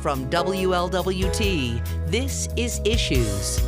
From WLWT, this is Issues.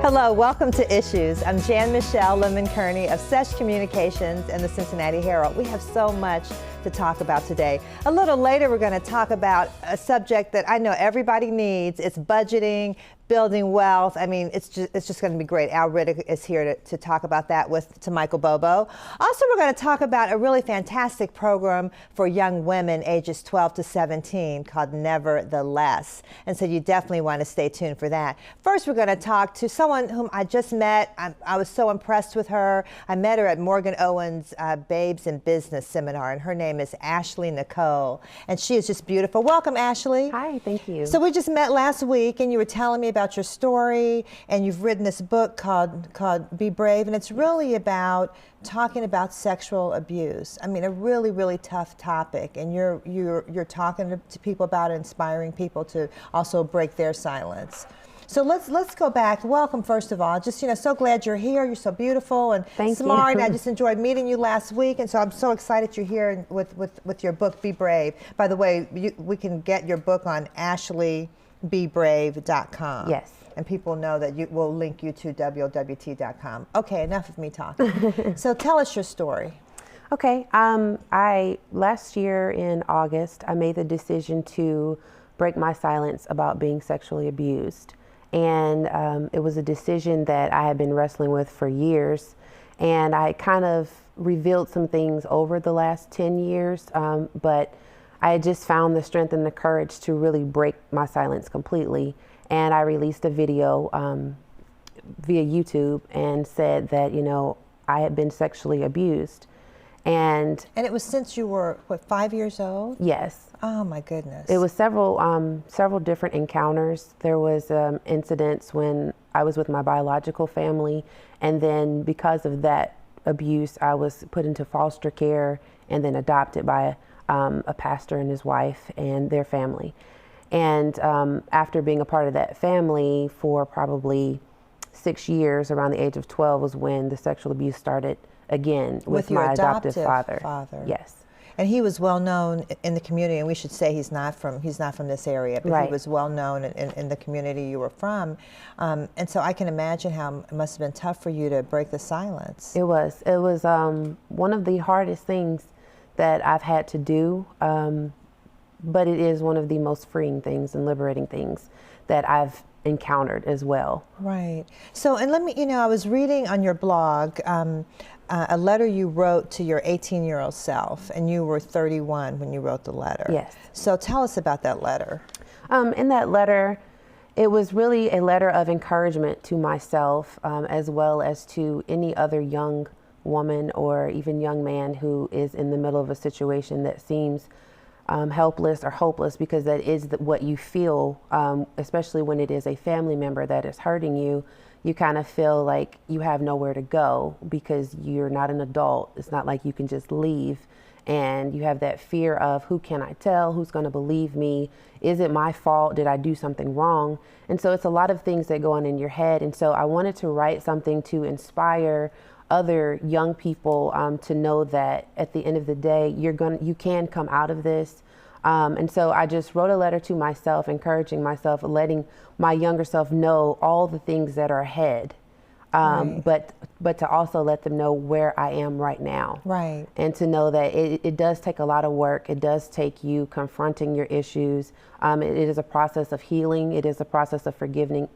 Hello, welcome to Issues. I'm Jan-Michele Lemon Kearney of Sesh Communications and the Cincinnati Herald. We have so much to talk about today. A little later, we're going to talk about a subject that I know everybody needs. It's budgeting, building wealth. I mean, it's just going to be great. Al Riddick is here to talk about that to Michael Bobo. Also, we're going to talk about a really fantastic program for young women ages 12 to 17 called Nevertheless. And so you definitely want to stay tuned for that. First, we're going to talk to someone whom I just met. I was so impressed with her. I met her at Morgan Owen's Babes in Business seminar, and her name is Ashley Nicole. And she is just beautiful. Welcome, Ashley. Hi, thank you. So we just met last week, and you were telling me about your story, and you've written this book called Be Brave, and it's really about talking about sexual abuse. I mean, a really, really tough topic, and you're talking to people about it, inspiring people to also break their silence. So let's go back. Welcome, first of all. Just, so glad you're here. You're so beautiful and smart. And I just enjoyed meeting you last week, and so I'm so excited you're here with your book, Be Brave. By the way, we can get your book on ashleybebrave.com. Yes. And people know that we'll link you to WLWT.com. Okay, enough of me talking. So tell us your story. Okay. Last year in August, I made the decision to break my silence about being sexually abused. And it was a decision that I had been wrestling with for years. And I kind of revealed some things over the last 10 years, but I had just found the strength and the courage to really break my silence completely. And I released a video via YouTube and said that, I had been sexually abused. And it was since you were, 5 years old? Yes. Oh my goodness. It was several different encounters. There was incidents when I was with my biological family, and then because of that abuse, I was put into foster care and then adopted by a pastor and his wife and their family. And after being a part of that family for probably 6 years, around the age of 12 was when the sexual abuse started again with my adoptive father. Yes. And he was well known in the community, and we should say he's not from this area, but right. He was well known in the community you were from. And so I can imagine how it must have been tough for you to break the silence. It was one of the hardest things that I've had to do, but it is one of the most freeing things and liberating things that I've encountered as well. Right. So, and let me, I was reading on your blog a letter you wrote to your 18-year-old self, and you were 31 when you wrote the letter. Yes. So tell us about that letter. In that letter, it was really a letter of encouragement to myself, as well as to any other young woman or even young man who is in the middle of a situation that seems helpless or hopeless, because that is what you feel, especially when it is a family member that is hurting you. You kind of feel like you have nowhere to go because you're not an adult. It's not like you can just leave, and you have that fear of, who can I tell? Who's going to believe me? Is it my fault? Did I do something wrong? And so it's a lot of things that go on in your head. And so I wanted to write something to inspire other young people to know that at the end of the day, you can come out of this. And so I just wrote a letter to myself, encouraging myself, letting my younger self know all the things that are ahead, right. but to also let them know where I am right now. Right. And to know that it does take a lot of work. It does take you confronting your issues. It is a process of healing. It is a process of forgiving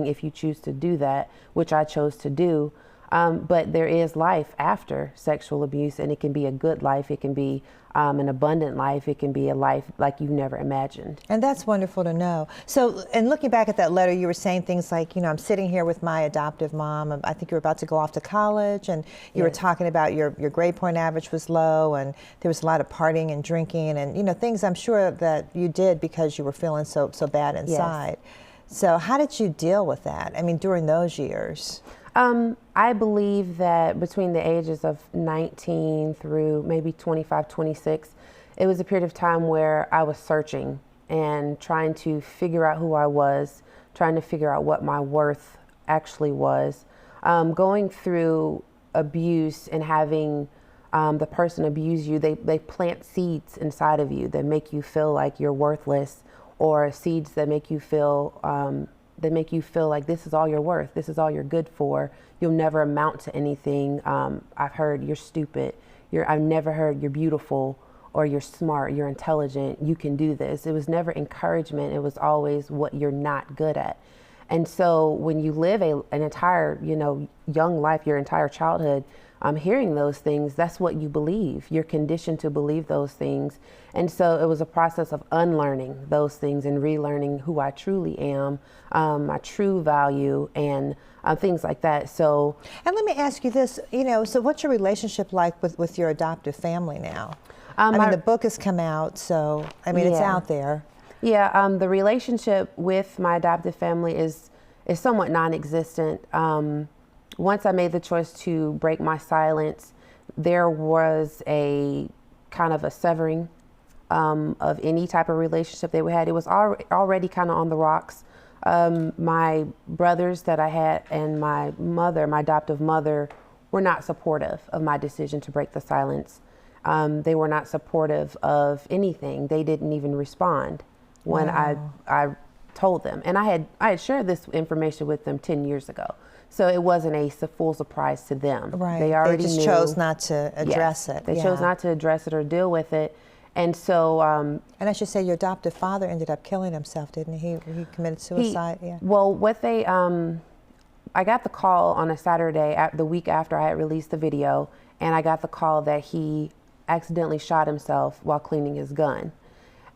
if you choose to do that, which I chose to do. But there is life after sexual abuse, and it can be a good life. It can be an abundant life. It can be a life like you've never imagined. And that's wonderful to know. So, and looking back at that letter, you were saying things like, I'm sitting here with my adoptive mom. I think you were about to go off to college, and you were talking about your grade point average was low, and there was a lot of partying and drinking, and things I'm sure that you did because you were feeling so bad inside. Yes. So how did you deal with that? I mean, during those years? I believe that between the ages of 19 through maybe 25, 26, it was a period of time where I was searching and trying to figure out who I was, trying to figure out what my worth actually was. Going through abuse and having the person abused you, they plant seeds inside of you that make you feel like you're worthless, or seeds that make you feel like this is all you're worth, this is all you're good for, you'll never amount to anything. I've heard you're stupid. I've never heard you're beautiful, or you're smart, you're intelligent, you can do this. It was never encouragement. It was always what you're not good at. And so when you live an entire, young life, your entire childhood, hearing those things, that's what you believe. You're conditioned to believe those things. And so it was a process of unlearning those things and relearning who I truly am, my true value, and things like that. So, and let me ask you this, so what's your relationship like with your adoptive family now? The book has come out, so it's out there. Yeah, the relationship with my adoptive family is somewhat non-existent. Once I made the choice to break my silence, there was a kind of a severing of any type of relationship that we had. It was already kind of on the rocks. My brothers that I had and my adoptive mother, were not supportive of my decision to break the silence. They were not supportive of anything. They didn't even respond when I told them. And I had shared this information with them 10 years ago. So it wasn't a full surprise to them. Right. They already just knew. chose not to address it. They chose not to address it or deal with it. And so... and I should say your adoptive father ended up killing himself, didn't he? He committed suicide, Well, what they... I got the call on a Saturday, the week after I had released the video, and I got the call that he accidentally shot himself while cleaning his gun.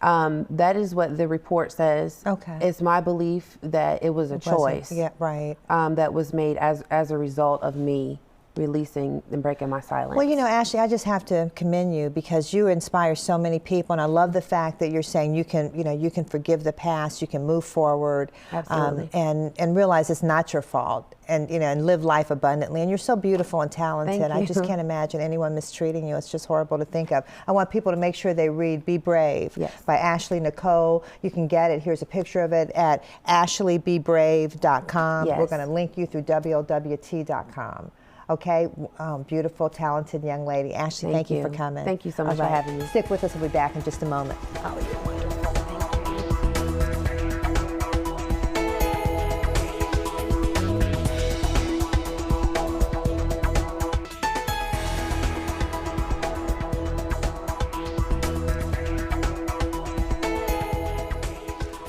That is what the report says. Okay. It's my belief that it was a choice. Yeah, right. That was made as a result of me releasing and breaking my silence. Well, Ashley, I just have to commend you because you inspire so many people, and I love the fact that you're saying you can forgive the past, you can move forward, and realize it's not your fault, and and live life abundantly. And you're so beautiful and talented. Thank you. I just can't imagine anyone mistreating you. It's just horrible to think of. I want people to make sure they read "Be Brave" by Ashley Nicole. You can get it. Here's a picture of it at ashleybebrave.com. Yes. We're going to link you through WLWT.com. Okay, beautiful, talented young lady. Ashley, thank you for coming. Thank you so much for having me. Stick with us. We'll be back in just a moment. Oh, you're wonderful.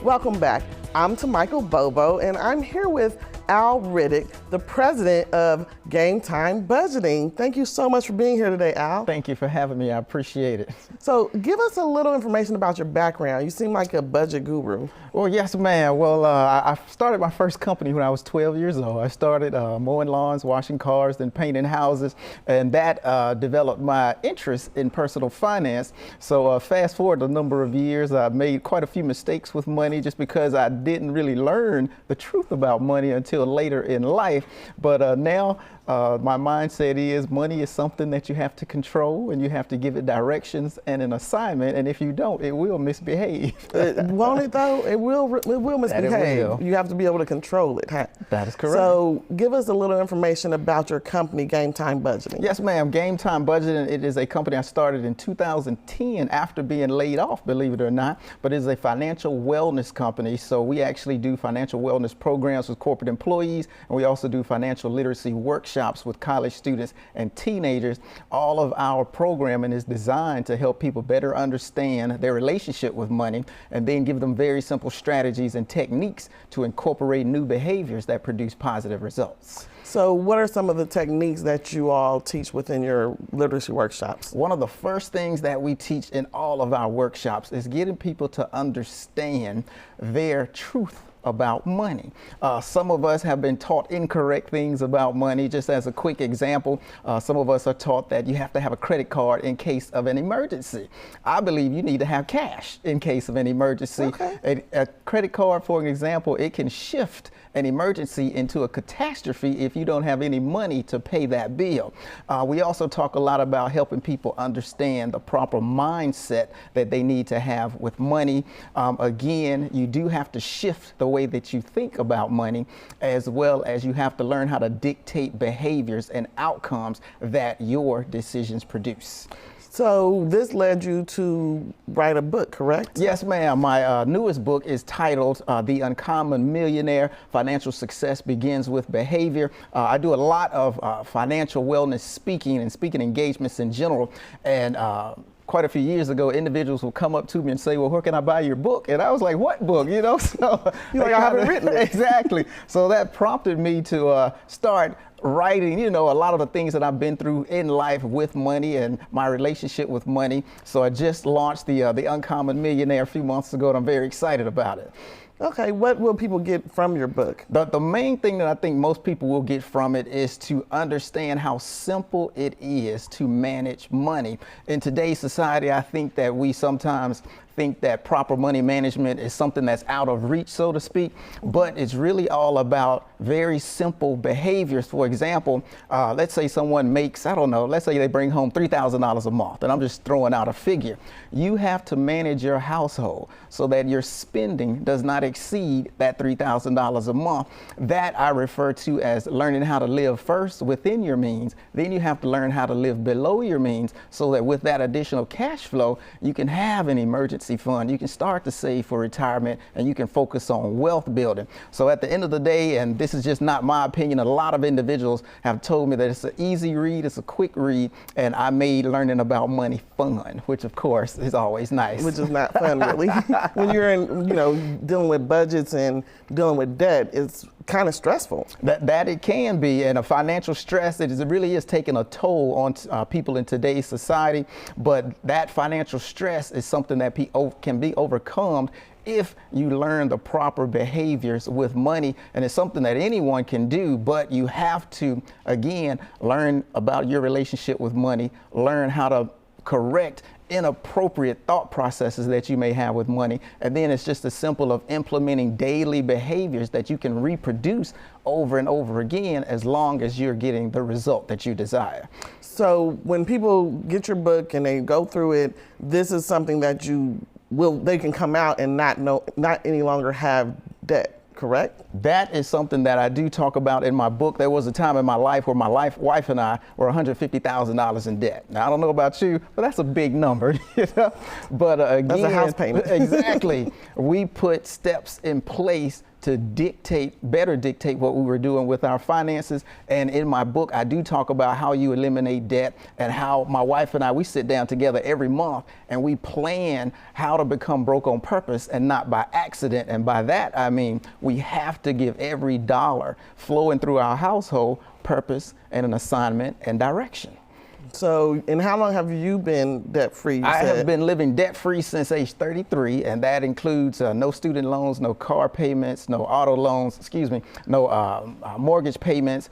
Welcome back. I'm Jan-Michele Bobo, and I'm here with Al Riddick, the president of Game Time Budgeting. Thank you so much for being here today, Al. Thank you for having me. I appreciate it. So give us a little information about your background. You seem like a budget guru. Well, yes, ma'am. Well, I started my first company when I was 12 years old. I started mowing lawns, washing cars, then painting houses, and that developed my interest in personal finance. So fast forward a number of years, I made quite a few mistakes with money just because I didn't really learn the truth about money until later in life. But now my mindset is money is something that you have to control, and you have to give it directions and an assignment, and if you don't, it will misbehave. Won't it though? It will misbehave. It will. You have to be able to control it. Huh? That is correct. So give us a little information about your company, Game Time Budgeting. Yes, ma'am. Game Time Budgeting, it is a company I started in 2010 after being laid off, believe it or not, but it is a financial wellness company. So we actually do financial wellness programs with corporate employees, and we also do financial literacy workshops with college students and teenagers. All of our programming is designed to help people better understand their relationship with money, and then give them very simple strategies and techniques to incorporate new behaviors that produce positive results. So what are some of the techniques that you all teach within your literacy workshops? One of the first things that we teach in all of our workshops is getting people to understand their truth about money. Some of us have been taught incorrect things about money. Just as a quick example, some of us are taught that you have to have a credit card in case of an emergency. I believe you need to have cash in case of an emergency. Okay. A credit card, for an example, it can shift an emergency into a catastrophe if you don't have any money to pay that bill. We also talk a lot about helping people understand the proper mindset that they need to have with money. Again, you do have to shift the way that you think about money, as well as you have to learn how to dictate behaviors and outcomes that your decisions produce. So this led you to write a book, correct? Yes, ma'am. My newest book is titled The Uncommon Millionaire: Financial Success Begins with Behavior. I do a lot of financial wellness speaking and speaking engagements in general. And quite a few years ago, individuals will come up to me and say, well, where can I buy your book? And I was like, what book? You know, so you're like, I haven't written it. Exactly. So that prompted me to start writing, you know, a lot of the things that I've been through in life with money and my relationship with money. So I just launched the Uncommon Millionaire a few months ago, and I'm very excited about it. Okay, what will people get from your book? The main thing that I think most people will get from it is to understand how simple it is to manage money. In today's society, I think that we sometimes think that proper money management is something that's out of reach, so to speak, but it's really all about very simple behaviors. For example, let's say someone makes, I don't know, let's say they bring home $3,000 a month, and I'm just throwing out a figure. You have to manage your household so that your spending does not exceed that $3,000 a month. That I refer to as learning how to live first within your means. Then you have to learn how to live below your means so that with that additional cash flow, you can have an emergency fund. You can start to save for retirement, and you can focus on wealth building. So at the end of the day, and this is just not my opinion, a lot of individuals have told me that it's an easy read, it's a quick read, and I made learning about money fun, which of course is always nice. Which is not fun, really. When you're in, you know, dealing with budgets and dealing with debt, it's kind of stressful. That it can be, and a financial stress, it really is taking a toll on people in today's society. But that financial stress is something that can be overcome if you learn the proper behaviors with money, and it's something that anyone can do, but you have to, again, learn about your relationship with money, learn how to correct inappropriate thought processes that you may have with money. And then it's just as simple of implementing daily behaviors that you can reproduce over and over again, as long as you're getting the result that you desire. So when people get your book and they go through it, this is something that they can come out and not any longer have debt, correct? That is something that I do talk about in my book. There was a time in my life where my wife and I were $150,000 in debt. Now, I don't know about you, but that's a big number, you know? But again, that's a house payment. Exactly. We put steps in place to better dictate what we were doing with our finances. And in my book, I do talk about how you eliminate debt, and how my wife and I, we sit down together every month and we plan how to become broke on purpose and not by accident. And by that, I mean, we have to give every dollar flowing through our household purpose and an assignment and direction. So, and how long have you been debt-free? I have been living debt-free since age 33, and that includes no student loans, no car payments, no auto loans, no mortgage payments,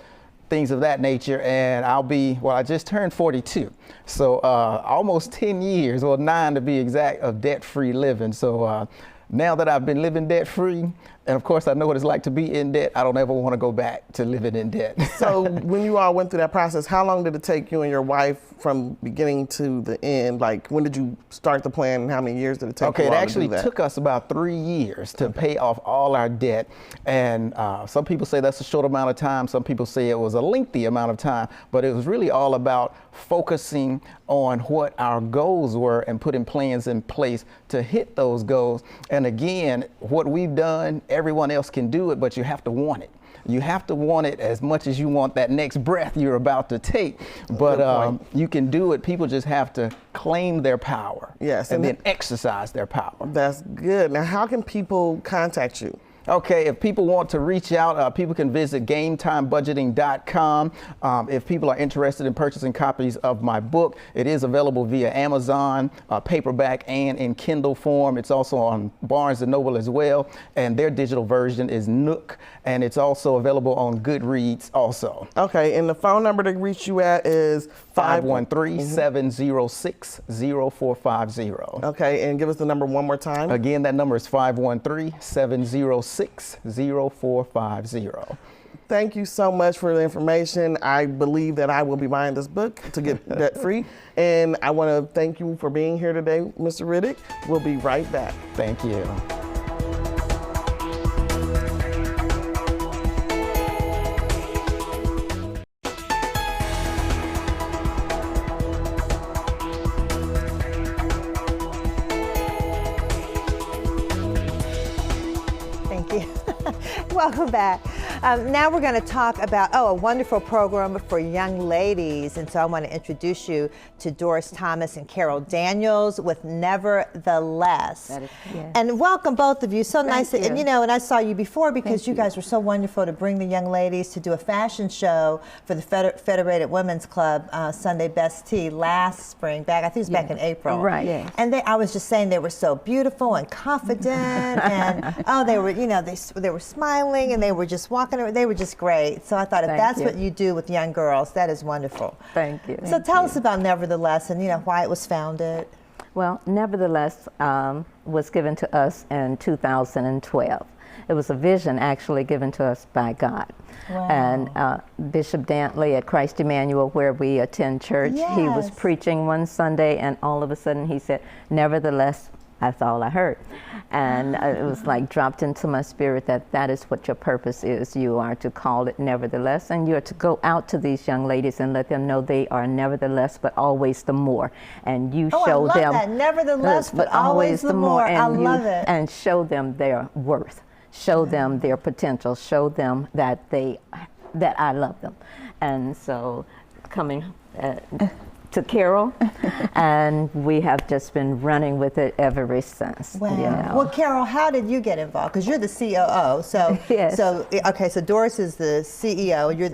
things of that nature. And I just turned 42. So almost 10 years, or 9 to be exact, of debt-free living. So now that I've been living debt-free, and of course I know what it's like to be in debt, I don't ever want to go back to living in debt. So when you all went through that process, how long did it take you and your wife from beginning to the end? Like, when did you start the plan, and how many years did it take you all to do that? Okay, it actually took us about 3 years to pay off all our debt. And some people say that's a short amount of time. Some people say it was a lengthy amount of time. But it was really all about focusing on what our goals were and putting plans in place to hit those goals. And again, what we've done, everyone else can do it, but you have to want it. You have to want it as much as you want that next breath you're about to take. But you can do it. People just have to claim their power. Yes, and then exercise their power. That's good. Now, how can people contact you? Okay, if people want to reach out, people can visit GameTimeBudgeting.com. If people are interested in purchasing copies of my book, it is available via Amazon, paperback, and in Kindle form. It's also on Barnes & Noble as well, and their digital version is Nook, and it's also available on Goodreads also. Okay, and the phone number to reach you at is 513-706-0450. Okay, and give us the number one more time. Again, that number is 513-706-0450. Thank you so much for the information. I believe that I will be buying this book to get debt free. And I want to thank you for being here today, Mr. Riddick. We'll be right back. Thank you. Thank you. Welcome back. Now we're going to talk about, a wonderful program for young ladies. And so I want to introduce you to Doris Thomas and Carole Daniels with Nevertheless. That is, yes. And welcome both of you. So nice. you. And you know, and I saw you before because Thank you you. guys were so wonderful to bring the young ladies to do a fashion show for the Federated Women's Club Sunday Best Tea last spring, back, I think it was back in April. Right. Yes. And I was just saying they were so beautiful and confident and they were, you know, they were smiling and they were just walking around. They were just great. So I thought if that's what you do with young girls, that is wonderful. Thank you. So tell us about Nevertheless and, you know, why it was founded. Well, Nevertheless was given to us in 2012. It was a vision actually given to us by God. Wow. And Bishop Dantley at Christ Emmanuel, where we attend church, he was Yes. preaching one Sunday and all of a sudden he said, nevertheless, that's all I heard. And it was like dropped into my spirit that is what your purpose is. You are to call it nevertheless, and you're to go out to these young ladies and let them know they are nevertheless, but always the more. And you show I love them that. Nevertheless, but always the more. I love it. And show them their worth. Show them their potential. Show them that I love them. And so coming to Carole, and we have just been running with it ever since. Wow. You know. Well, Carole, how did you get involved? Because you're the COO. So, Yes. so Doris is the CEO. You're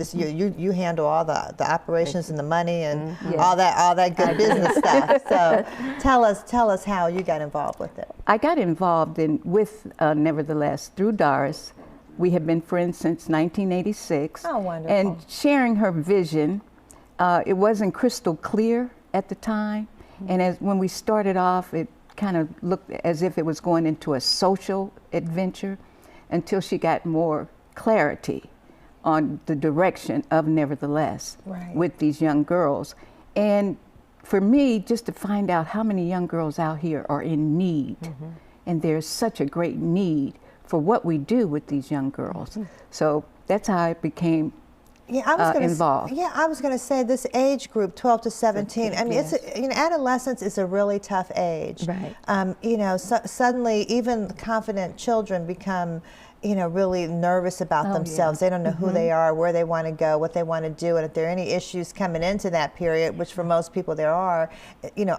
you handle all the operations and the money and Yes. all that good business stuff. So, tell us how you got involved with it. I got involved with Nevertheless through Doris. We have been friends since 1986. Oh, wonderful. And sharing her vision, it wasn't crystal clear at the time. And when we started off, it kind of looked as if it was going into a social adventure until she got more clarity on the direction of Nevertheless with these young girls. And for me, just to find out how many young girls out here are in need, and there's such a great need for what we do with these young girls. So that's how I became involved. I was going to say this age group, 12 to 17. I mean, Yes. adolescence is a really tough age. Right. You know, suddenly even confident children become, you know, really nervous about themselves. They don't know who they are, where they want to go, what they want to do, and if there are any issues coming into that period, which for most people there are,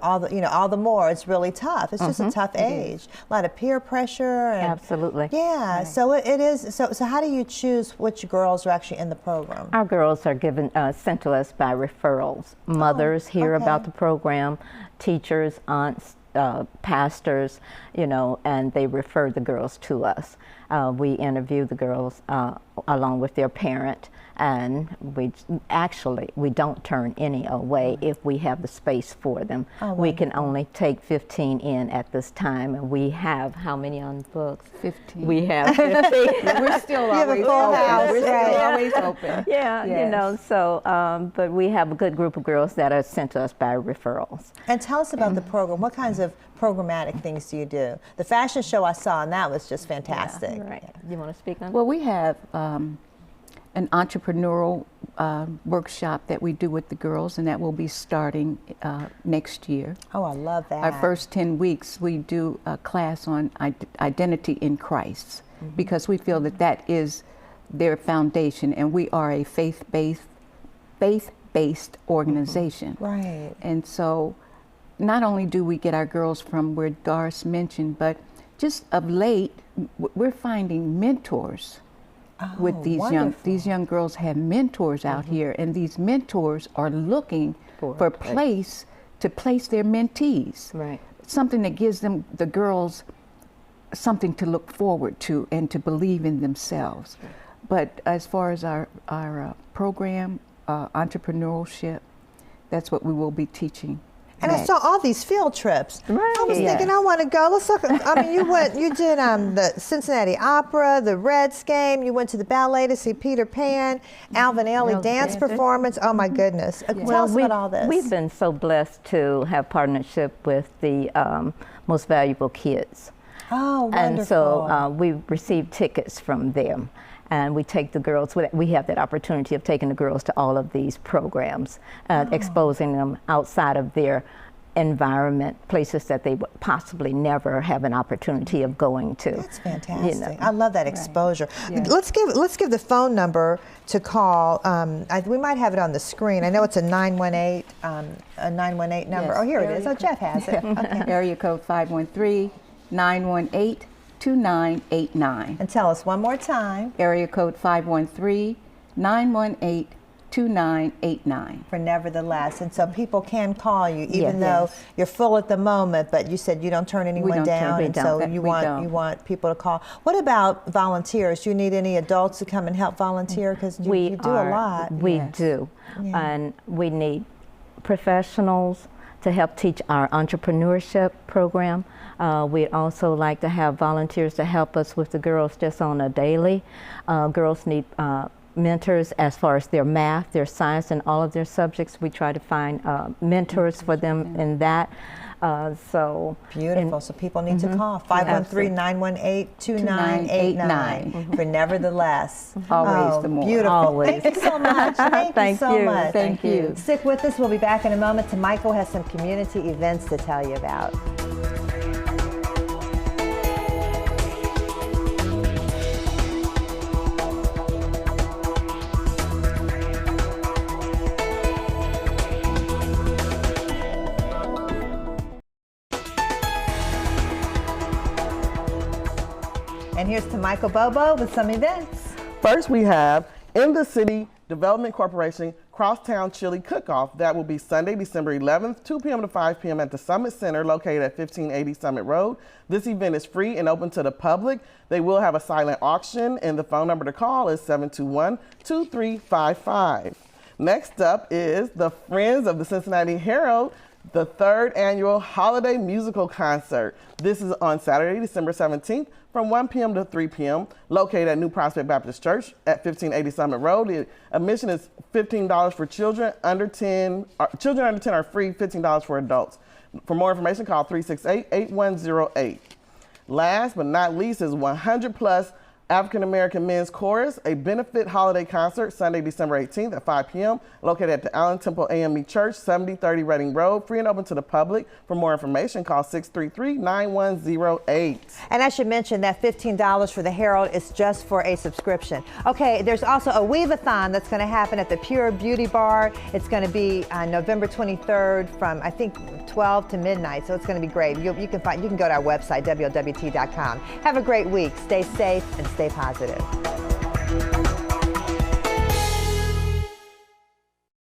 all the more, it's really tough. It's just a tough age. A lot of peer pressure. And, Absolutely. Yeah. Right. So it is. So how do you choose which girls are actually in the program? Our girls are given sent to us by referrals. Mothers hear about the program, teachers, aunts, pastors, you know, and they refer the girls to us. We interview the girls along with their parent, and we don't turn any away if we have the space for them. We can only take 15 in at this time, and we have how many on books? 15. We have 15. We're still have a always full open. house, We're right. still always open. Yeah, you Yes. know, so, but we have a good group of girls that are sent to us by referrals. And tell us about the program. What kinds of programmatic things do you do? The fashion show I saw, and that was just fantastic. Right. You want to speak on? Well, we have an entrepreneurial workshop that we do with the girls, and that will be starting next year. Oh, I love that. Our first 10 weeks, we do a class on identity in Christ, because we feel that is their foundation, and we are a faith-based organization. Right. And so not only do we get our girls from where Doris mentioned, but just of late, we're finding mentors with these young girls have mentors out here, and these mentors are looking for a place to place their mentees. Right. Something that gives them, the girls, something to look forward to and to believe in themselves. But as far as our program, entrepreneurship, that's what we will be teaching. And I saw all these field trips. Right. I was thinking, I want to go. Let's look. I mean, you did the Cincinnati Opera, the Reds game. You went to the ballet to see Peter Pan, Alvin Ailey dance performance. Oh my goodness! Tell us about all this. We've been so blessed to have partnership with the Most Valuable Kids. Oh, wonderful. And so we receive tickets from them. And we take the girls, we have that opportunity of taking the girls to all of these programs, exposing them outside of their environment, places that they would possibly never have an opportunity of going to. That's fantastic. You know. I love that exposure. Yes. Let's give the phone number to call. We might have it on the screen. I know it's a 918 number. Yes. Oh, here it is. Oh, Jeff has it. Okay. Area code 513-918-2989. And tell us one more time. Area code 513-918-2989. For nevertheless, and so people can call you even Yes. though Yes. you're full at the moment, but you said you don't turn anyone don't turn down, we and don't. so That you we want don't. you want people to call. What about volunteers? Do you need any adults to come and help volunteer? Because you do a lot. We Yes. do. Yeah. And we need professionals to help teach our entrepreneurship program. We'd also like to have volunteers to help us with the girls just on a daily. Girls need mentors as far as their math, their science, and all of their subjects. We try to find mentors for them in that. Beautiful. So people need to call 513-918-2989 for nevertheless. Always the more. Beautiful. Always. Thank you so much. Thank you Thank so you. much. Thank you. Stick with us. We'll be back in a moment. Michael has some community events to tell you about. And here's to Michael Bobo with some events. First, we have In the City Development Corporation Crosstown Chili Cook-Off. That will be Sunday, December 11th, 2 p.m. to 5 p.m. at the Summit Center located at 1580 Summit Road. This event is free and open to the public. They will have a silent auction, and the phone number to call is 721-2355. Next up is the Friends of the Cincinnati Herald, the 3rd annual holiday musical concert. This is on Saturday, December 17th from 1 p.m. to 3 p.m. located at New Prospect Baptist Church at 1580 Summit Road. The admission is $15 for children. Under 10 are free, $15 for adults. For more information, call 368-8108. Last but not least is 100 Plus African American Men's Chorus, a benefit holiday concert Sunday, December 18th at 5 p.m. located at the Allen Temple AME Church, 7030 Reading Road, free and open to the public. For more information, call 633-9108. And I should mention that $15 for the Herald is just for a subscription. Okay, there's also a Weave-a-thon that's going to happen at the Pure Beauty Bar. It's going to be on November 23rd from, I think, 12 to midnight, so it's going to be great. You can go to our website, WLWT.com. Have a great week. Stay safe and stay positive.